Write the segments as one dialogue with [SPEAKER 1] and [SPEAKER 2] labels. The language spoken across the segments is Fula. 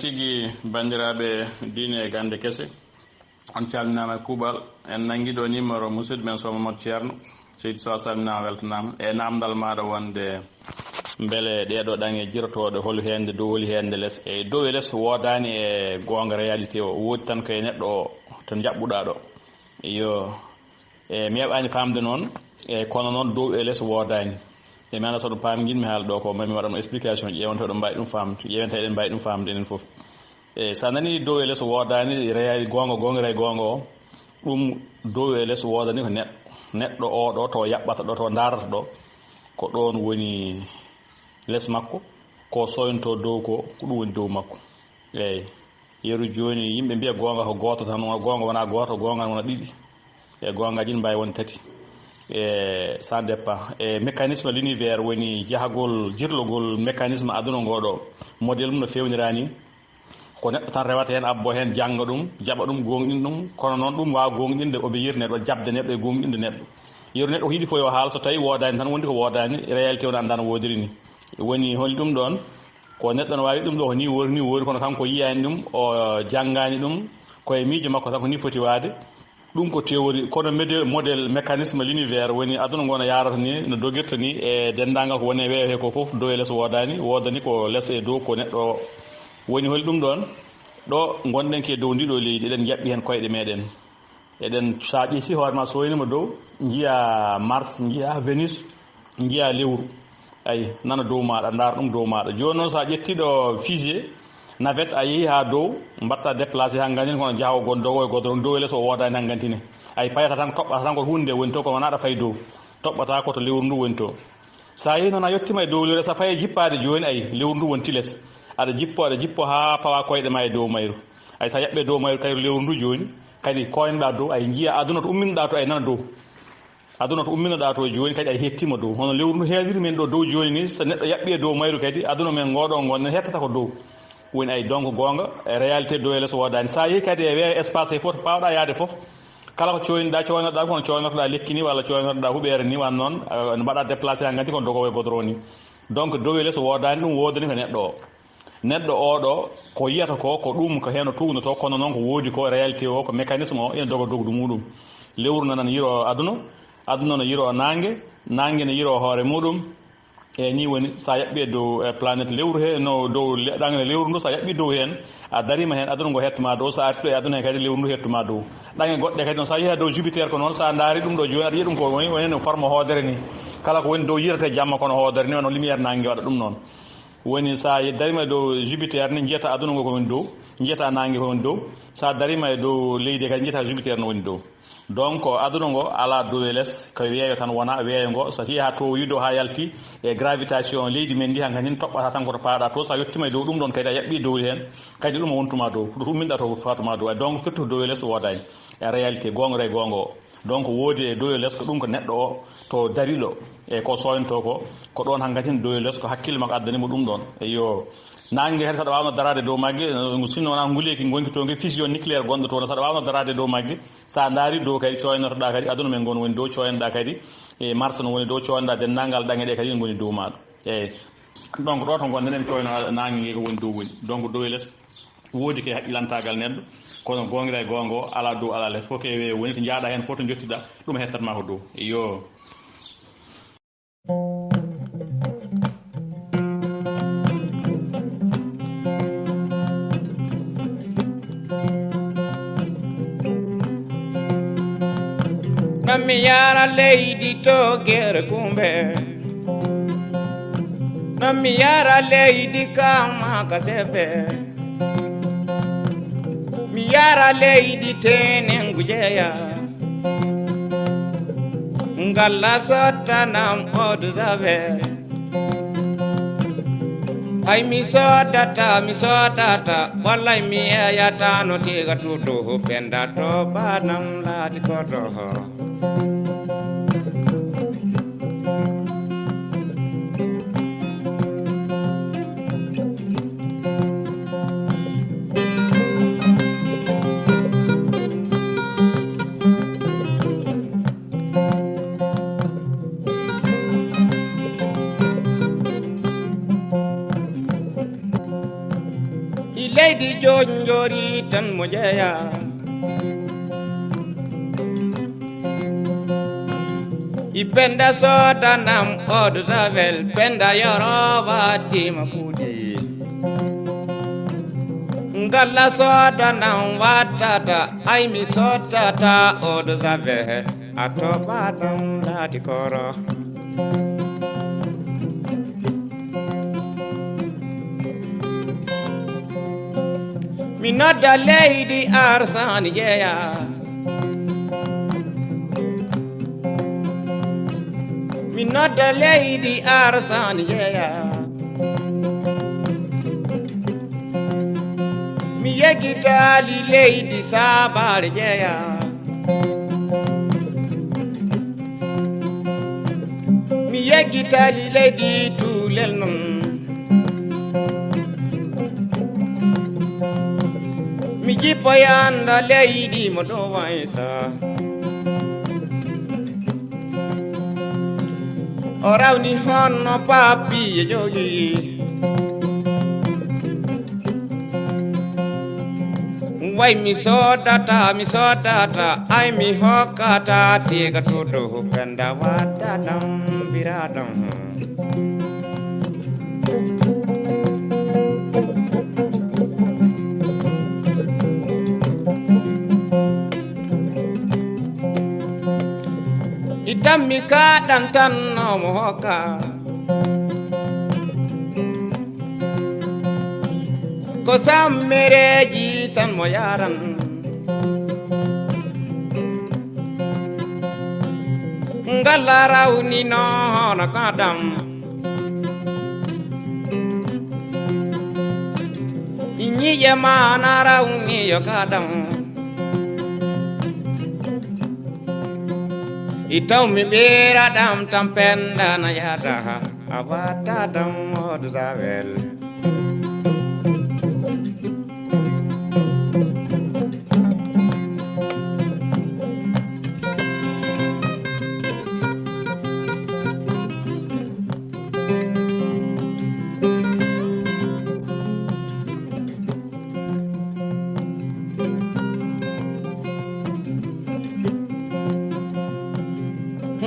[SPEAKER 1] tigi bandiraɓe diine e gande kese on calminama e kuuɓal en nangi ɗo numéro musidɗo men so Mamadou Ceerno seydi so salminama weltanama e namdal maɗa wonde beele ɗeɗo ɗange jirotoɗe holi hende dow holi hende less e dow e less wodani e gonga réalité o woodi tan koye neɗɗo o to jaɓɓuɗa ɗo yo e mi heɓani famde noon e kono noon dow e less wodani e mi anda so ɗum paami jinmi haala ɗo ko mami waɗa ɗum explication ƴewanto ɗum mbawi ɗum famde ƴewanta eɗen mbawi ɗum famde enen foof e sa nani dow e less wodani réali gonga e gonga o ɗum dow e less wodani ko neɗɗo oɗo to yaɓɓata ɗo to darata ɗo ko ɗon woni less makko ko soynto dow ko ɗum woni dow makko eyyi yeru joni yimɓe mbiya gonga ko goto tan gonga wona goto gonga wona ɗiɗi e gongaji ne mbawi won tati e ça dépend e mécanisme l'univers woni jahagol jirlogol mécanisme aduna ngoɗo modèle mum no fewnirani ko neɗɗo tan rewata hen abbo hen jangga ɗum jaɓa ɗum gonɗin ɗum kono noon ɗum wawa gonɗinde obéir neɗɗo jabde neɗɗo e gonɗinde neɗɗo yeru neɗɗo ko yiiɗi fo yo haal so tawi wodani tan wondi ko wodani réalité woni anda no wodiri ni woni holi ɗum ɗon ko neɗɗo no wawi ɗum ɗo ko ni wori kono kanko yiyani ɗum o janggani ɗum koye miijo makko tan ko ni foti wade ɗum ko théorie kono modèle mécanisme l'univers woni aduna ngo no yarata ni no dogirta ni e dendagal ko woni e weewe ko foof dow e less wodani ko less e dow ko neɗɗo woni holi ɗum ɗon ɗo gonɗen ke dow ndiɗo leydi eɗen jaɓɓi hen koyɗe meɗen eɗen sa ƴetti hoorema so waynima dow jiiya Mars jiiya Vénus jiiya lewru ayi nana dow maɗa daara ɗum dow maɗa joni noon sa ƴettiɗo fusée navette a yeehi ha dow mbatta déplacé ha gandini kono jaawo gon dow e godron dow e less o wodani han gantine ay payata tan toɓɓata tan ko hunde woni to ko wona ɗa fay dow toɓɓata koto lewru ndu woni to sa yeehi noon a yettima e dow lewru sa faye jippade joni ay lewru ndu wonti less aɗa jippo ha pawa koyɗe ma e dow mayru ay sa yaɓɓe dow mayru kayru lewru ndu joni kadi koynoɗa dow ay jiiya aduna to umminoɗa to ay nana dow aduna to umminoɗa to joni kadi ay hettima dow hono lewru ndu heewiri men ɗo dow joni ni so neɗɗo yaɓɓi e dow mayru kadi aduna men ngoɗo gonne hettata ko dow woni ay donc gonga e réalité dow e less wodani sa yeehi kadi e weewe espace e fof to pawɗa yaade fof kala ko coynoɗa kono coynotoɗa lekki ni walla coynotoɗa huɓere ni wan noon no mbaɗa déplacé ha ganti kono dogowo e godoro ni donc dow e less wodani ɗum wodani ko neɗɗo oɗo ko yiyata ko ɗum ko heno tugnoto kono noon ko woodi ko réalité o ko mécanisme o ene doga dogdu muɗum lewru noon yiro aduna no yiro nangue ne yiro hoore muɗum e ni woni sa yaɓɓi dow planète lewru he no dow ɗangne lewru ndu sa yaɓɓi dow hen a darima hen aduna ngo hettuma dow sa arti ɗo e aduna he kadi lewru ndu hettuma dow ɗange goɗɗe kadi noon sa yeeha dow Jupiter ko noon sa daari ɗum ɗo joni aɗa yiya ɗum ko woni no forme hoodere ni kala ko woni dow yirate jamma kono hoodere ni wano lumiére nangue waɗa ɗum noon woni sa darima dow Jupiter ni jiyata aduna ngo ko woni dow jiyata nangue ko woni dow sa darima e dow leydi kadi jiyata Jupiter no woni dow donc aduna ngo ala dow e less ko weeyo tan wona weeyo ngo so yeeha to yido ha yalti e gravitation leydi men ndi han kañum toɓɓata tan koto paaɗa to sa yettima e dow ɗum ɗon kadi a yaɓɓi dow hen kadi ɗum o wontuma dow ɗo umminɗa to fatuma dow donc firti dow e less wodani e réalité gonga e gonga o donc woodi e dow e less ko ɗum ko neɗɗo o to dariɗo e ko soynto ko ɗon han gati dow e less ko hakkille makko addanimo ɗum ɗon eyo nangue kadi saɗa wawno darade dow maggue sinno wona nguleyki gonki to ngue fission nucléaire gonɗo toon saɗa wawno darade dow maggue sa daari dow kadi coynotoɗa kadi aduna men gon woni dow coynoɗa kadi e Mars no woni dow coynoɗa dendagal ɗange ɗe kadi ne goni dow maɗa eyyi donc ɗo to gonɗen en coyno nangue ko woni dow woni donc dow e less woodi ke haqqilantagal neɗɗo kono gongira e gonga o ala dow ala less fof kewe woni to jaaɗa hen fof to jottiɗa ɗum hettatma ko dow yo
[SPEAKER 2] mi yara leydi to gere kumbe mi yara leydi kama kasebe mi yara leydi tenen gujeya ngalla sottanam odu zabe ay mi sodata wallahi mi eyata no tiga tudo penda to banam laati koto I leydi jonjori tan mo jeeya I penda sodanam eau de javel penda yoro waddima kuuɗi ngalla sodanam wattata ay mi sottata eau de javel a toɓaɗam laati koro mi nodda leydi arsani jeeya mi nodda leydi arsani jeeya mi yeggitali leydi sabare jeeya mi yeggitali leydi tulel non mi jippoyanda leydi mo ɗo waysa o rawni honno papiye jogi way mi sodata ay mi hokkata tiga tuɗo penda waddaɗam biraɗam itammi kaɗan tan nomo hokka ko sammereji tan mo yaran ngalla rawni nono kaɗam ñiƴe mana rawni yo kaɗam itaw mi ɓeeraɗam tan pendana yada a wattaɗam eau de javel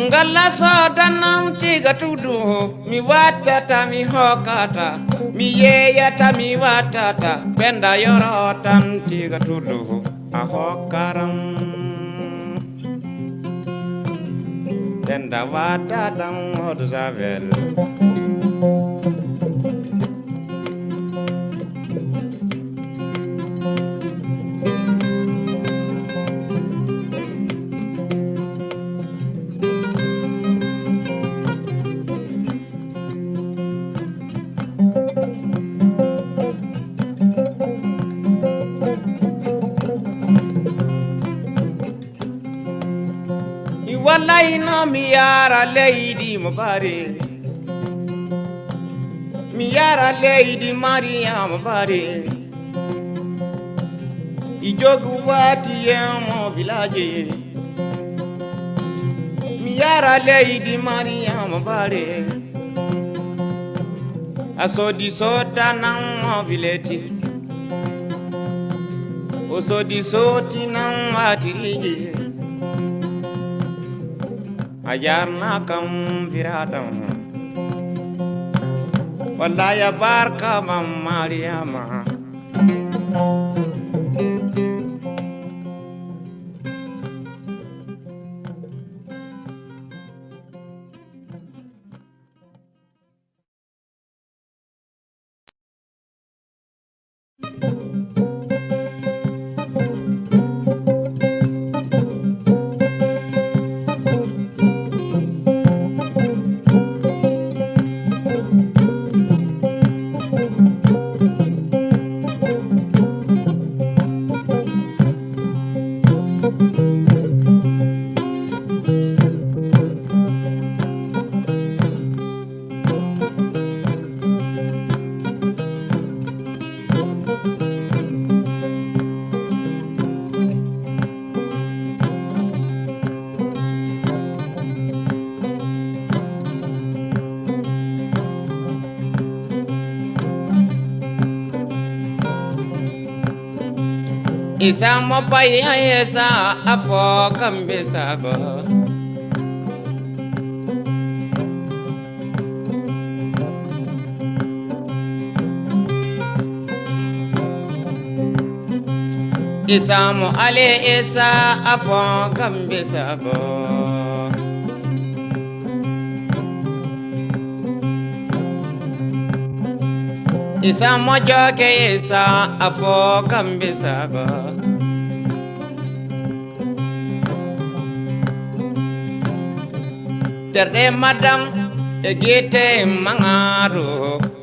[SPEAKER 2] ngalla sodanam tiga tuɗu mi wattata mi hokkata mi yeyata mi wattata penda yoro tan tiga tuɗu a hokkaram penda wattaɗam eau de javel wallay no mi yara leydi mo bari mi yara leydi mariama bari I jogu wati yemo village mi yara leydi mariama bari a sodi sodanam mo bileti o sodi sotinam watiji a jarna kam biraɗam wallahi a barka mam mariama isa mo paya esa afo kambe sago isa mo ale esa afo kambe sago isa mo joke isa afo kambe sago terde madam egete mangaro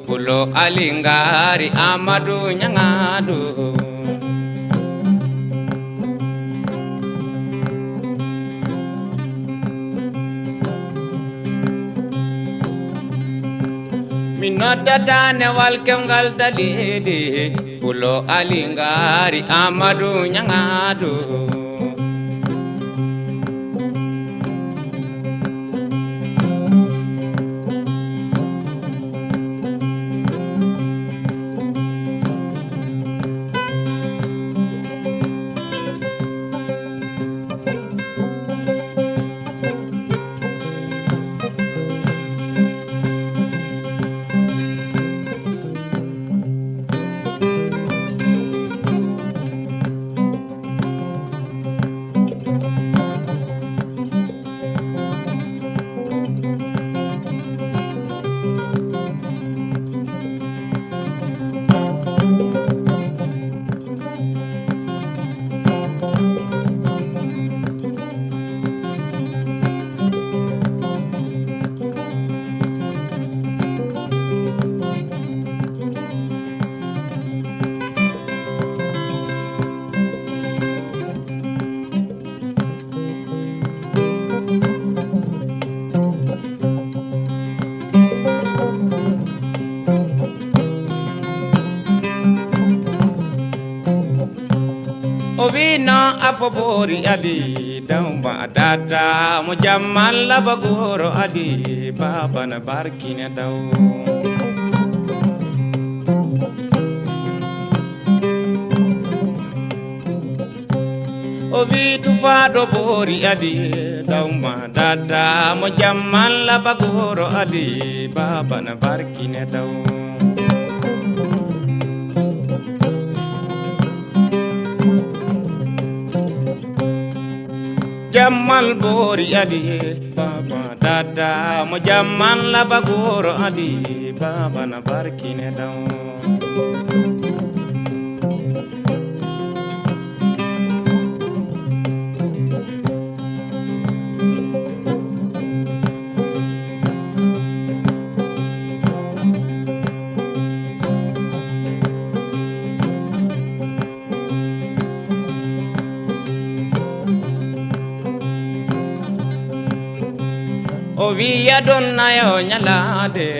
[SPEAKER 2] pulo alingari amadu nyangadu minodda dane walkem gal dalidi pulo alingari amadu nyangadu Ovina afobori adi dauma dada mo jammal labagoro adi baba na barkine daw Ovi tufado bori adi dauma dada mo jammal labagoro adi baba na barkine daw Jamal bori adi baba dada mo jaman la bagoro adi baba na barkine daw O via donna yo nyalade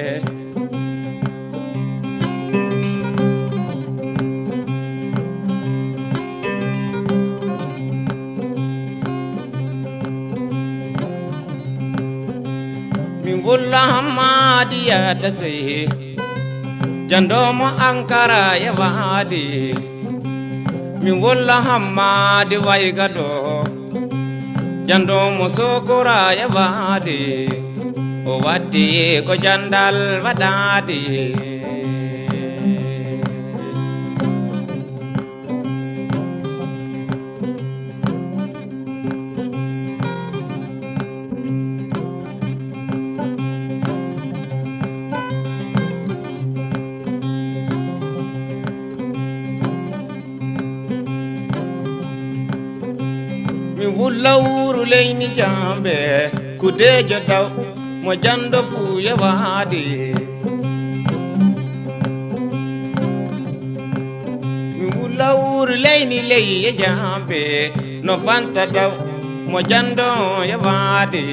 [SPEAKER 2] min wulla hamadiya dase jandomo ankara ya wadi min wulla hamadi waygado jandomo sokora ya wadi o waddi ko jandal wadadi mi wullawru leyni jambe kudejo daw mo jando fu yewadi mi wullawru leyni leye jambe no fanta daw mo jando yewadi